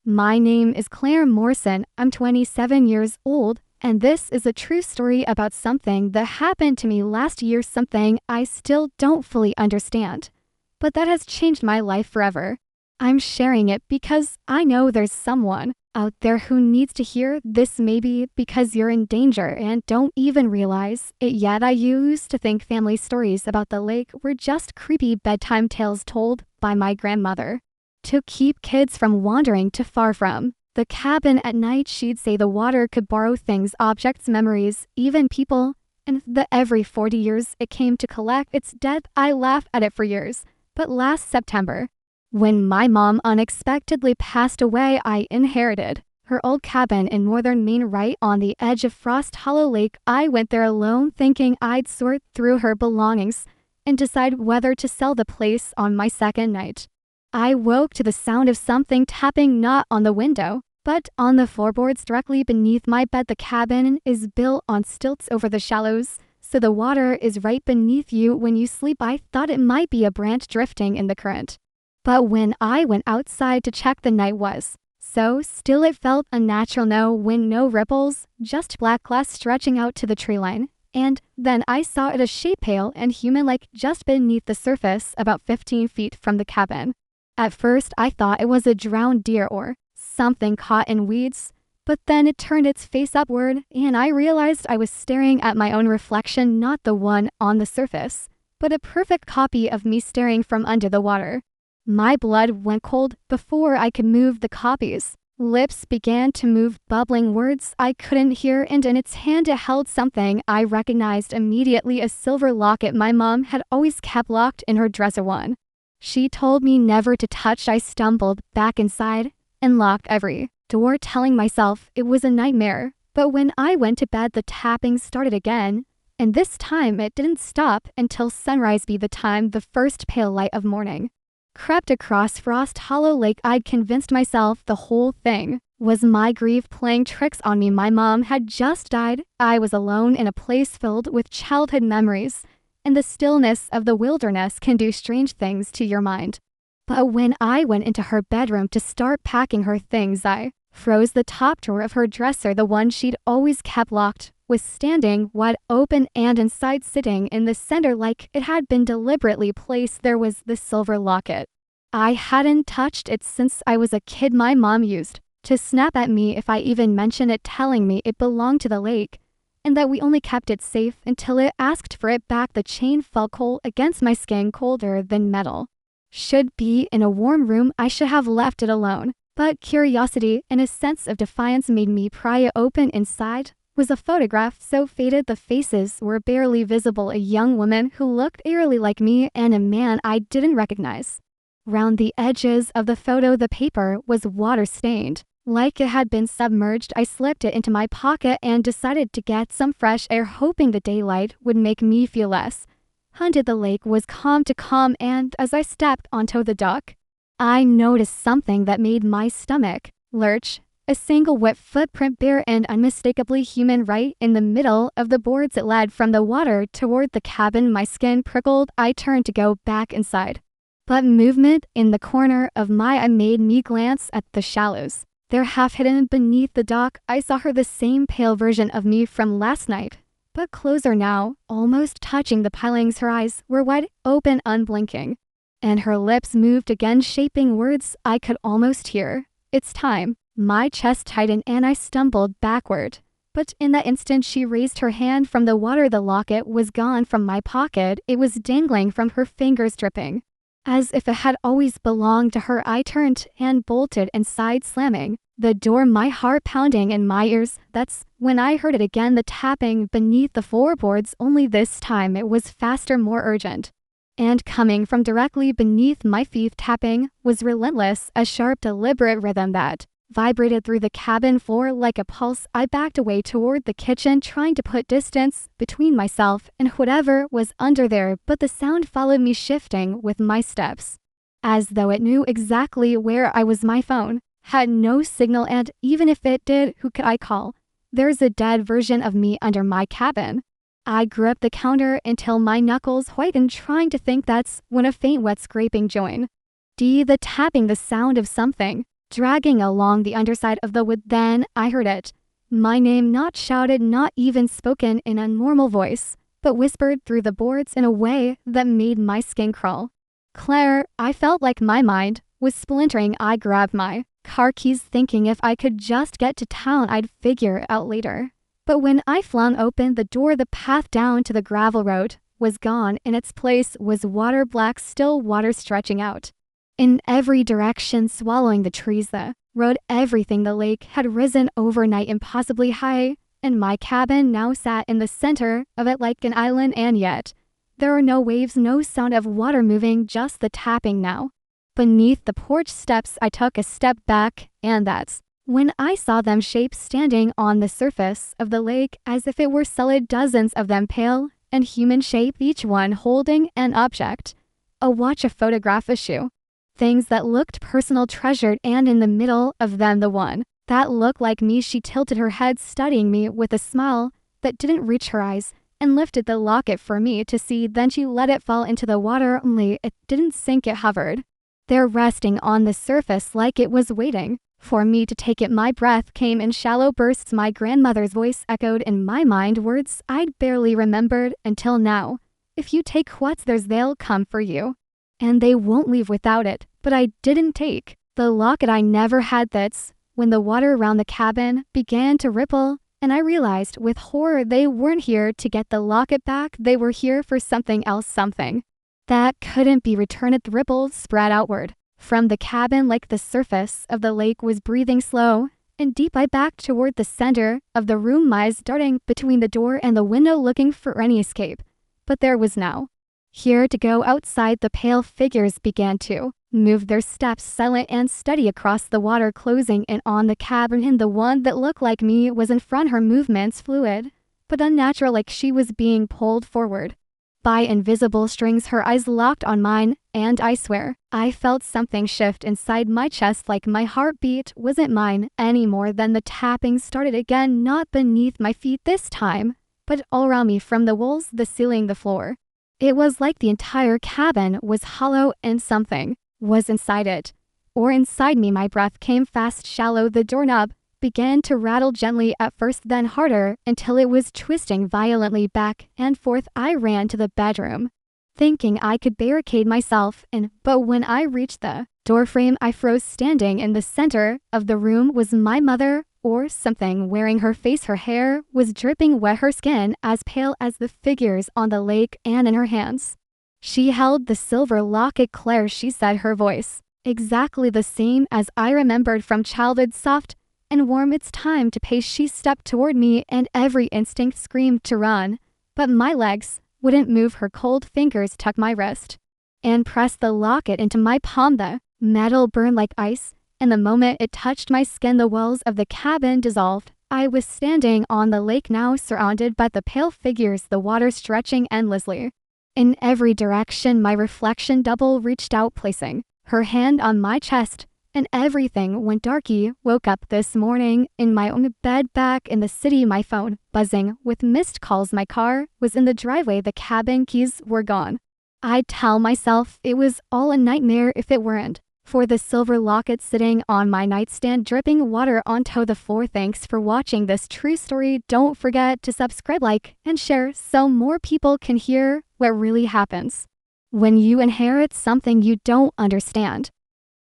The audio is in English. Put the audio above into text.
My name is Claire Morrison. I'm 27 years old, and this is a true story about something that happened to me last year, something I still don't fully understand, but that has changed my life forever. I'm sharing it because I know there's someone out there who needs to hear this, maybe because you're in danger and don't even realize it yet. I used to think family stories about the lake were just creepy bedtime tales told by my grandmother to keep kids from wandering too far from the cabin at night. She'd say the water could borrow things, objects, memories, even people, and that every 40 years it came to collect its debt. I laughed at it for years, but last September, when my mom unexpectedly passed away, I inherited her old cabin in northern Maine right on the edge of Frost Hollow Lake. I went there alone, thinking I'd sort through her belongings and decide whether to sell the place on my second night. I woke to the sound of something tapping, not on the window, but on the floorboards directly beneath my bed. The cabin is built on stilts over the shallows, so the water is right beneath you when you sleep. I thought it might be a branch drifting in the current, but when I went outside to check, the night was so still it felt unnatural. No wind, no ripples, just black glass stretching out to the tree line. And then I saw it, a shape pale and human-like, just beneath the surface about 15 feet from the cabin. At first, I thought it was a drowned deer or something caught in weeds, but then it turned its face upward, and I realized I was staring at my own reflection, not the one on the surface, but a perfect copy of me staring from under the water. My blood went cold before I could move. The copy's lips began to move, bubbling words I couldn't hear, and in its hand it held something I recognized immediately, a silver locket my mom had always kept locked in her dresser. One she told me never to touch. I stumbled back inside and locked every door, telling myself it was a nightmare. But when I went to bed, the tapping started again, and this time it didn't stop until sunrise. By the time the first pale light of morning crept across Frost Hollow Lake, I'd convinced myself the whole thing was my grief playing tricks on me. My mom had just died. I was alone in a place filled with childhood memories, and the stillness of the wilderness can do strange things to your mind. But when I went into her bedroom to start packing her things, I froze. The top drawer of her dresser, the one she'd always kept locked, was standing wide open, and inside, sitting in the center like it had been deliberately placed, there was the silver locket. I hadn't touched it since I was a kid. My mom used to snap at me if I even mentioned it, telling me it belonged to the lake, and that we only kept it safe until it asked for it back. The chain felt cold against my skin, colder than metal should be in a warm room. I should have left it alone, but curiosity and a sense of defiance made me pry it open. Inside was a photograph so faded the faces were barely visible, a young woman who looked eerily like me and a man I didn't recognize. Round the edges of the photo, the paper was water-stained, like it had been submerged. I slipped it into my pocket and decided to get some fresh air, hoping the daylight would make me feel less haunted. The lake was calm, and as I stepped onto the dock, I noticed something that made my stomach lurch. A single wet footprint, bare and unmistakably human, right in the middle of the boards. It led from the water toward the cabin. My skin prickled. I turned to go back inside, but movement in the corner of my eye made me glance at the shallows. There, half hidden beneath the dock, I saw her, the same pale version of me from last night, but closer now, almost touching the pilings. Her eyes were wide open, unblinking, and her lips moved again, shaping words I could almost hear. It's time. My chest tightened and I stumbled backward. But in that instant, she raised her hand from the water. The locket was gone from my pocket. It was dangling from her fingers, dripping as if it had always belonged to her. I turned and bolted inside, slamming the door, my heart pounding in my ears. That's when I heard it again, the tapping beneath the floorboards, only this time it was faster, more urgent, and coming from directly beneath my feet. Tapping was relentless, a sharp, deliberate rhythm that vibrated through the cabin floor like a pulse. I backed away toward the kitchen, trying to put distance between myself and whatever was under there, but the sound followed me, shifting with my steps, as though it knew exactly where I was. My phone had no signal, and even if it did, who could I call? There's a dead version of me under my cabin. I gripped the counter until my knuckles whitened, trying to think. That's when a faint, wet scraping joined the tapping, the sound of something dragging along the underside of the wood. Then I heard it. My name, not shouted, not even spoken in a normal voice, but whispered through the boards in a way that made my skin crawl. Claire. I felt like my mind was splintering. I grabbed my car keys, thinking if I could just get to town I'd figure it out later. But when I flung open the door, the path down to the gravel road was gone. In its place was water, black, still water stretching out in every direction, swallowing the trees, the road, everything. The lake had risen overnight impossibly high, and my cabin now sat in the center of it like an island, and yet there were no waves, no sound of water moving, just the tapping now beneath the porch steps. I took a step back, and that's when I saw them, shapes standing on the surface of the lake as if it were solid, dozens of them, pale and human shape, each one holding an object, a watch, a photograph, a shoe, things that looked personal, treasured, and in the middle of them the one that looked like me. She tilted her head, studying me with a smile that didn't reach her eyes, and lifted the locket for me to see. Then she let it fall into the water, only it didn't sink, it hovered there, resting on the surface like it was waiting for me to take it. My breath came in shallow bursts. My grandmother's voice echoed in my mind, words I'd barely remembered until now. If you take what's theirs, they'll come for you, and they won't leave without it. But I didn't take the locket. I never had. That's when the water around the cabin began to ripple, and I realized with horror they weren't here to get the locket back. They were here for something else, something that couldn't be returned. The ripples spread outward from the cabin like the surface of the lake was breathing slow and deep. I backed toward the center of the room, my eyes darting between the door and the window, looking for any escape. But there was no here to go. Outside, the pale figures began to move, their steps silent and steady across the water, closing in on the cabin. And the one that looked like me was in front, her movements fluid but unnatural, like she was being pulled forward by invisible strings. Her eyes locked on mine, and I swear I felt something shift inside my chest, like my heartbeat wasn't mine anymore. Then the tapping started again, not beneath my feet this time, but all around me, from the walls, the ceiling, the floor. It was like the entire cabin was hollow and something was inside it, or inside me. My breath came fast, shallow. The doorknob began to rattle gently at first, then harder, until it was twisting violently back and forth. I ran to the bedroom, thinking I could barricade myself in, but when I reached the doorframe, I froze. Standing in the center of the room was my mother, or something, wearing her face. Her hair was dripping wet, her skin as pale as the figures on the lake, and in her hands she held the silver locket. Claire, she said, her voice exactly the same as I remembered from childhood, soft and warm. It's time to pay. She stepped toward me, and every instinct screamed to run, but my legs wouldn't move. Her cold fingers tucked my wrist and pressed the locket into my palm. The metal burned like ice, and the moment it touched my skin, the walls of the cabin dissolved. I was standing on the lake now, surrounded by the pale figures, the water stretching endlessly in every direction. My reflection double reached out, placing her hand on my chest, and everything went darky. Woke up this morning in my own bed back in the city, my phone buzzing with missed calls. My car was in the driveway, the cabin keys were gone. I'd tell myself it was all a nightmare if it weren't for the silver locket sitting on my nightstand, dripping water onto the floor. Thanks for watching this true story. Don't forget to subscribe, like, and share so more people can hear what really happens when you inherit something you don't understand.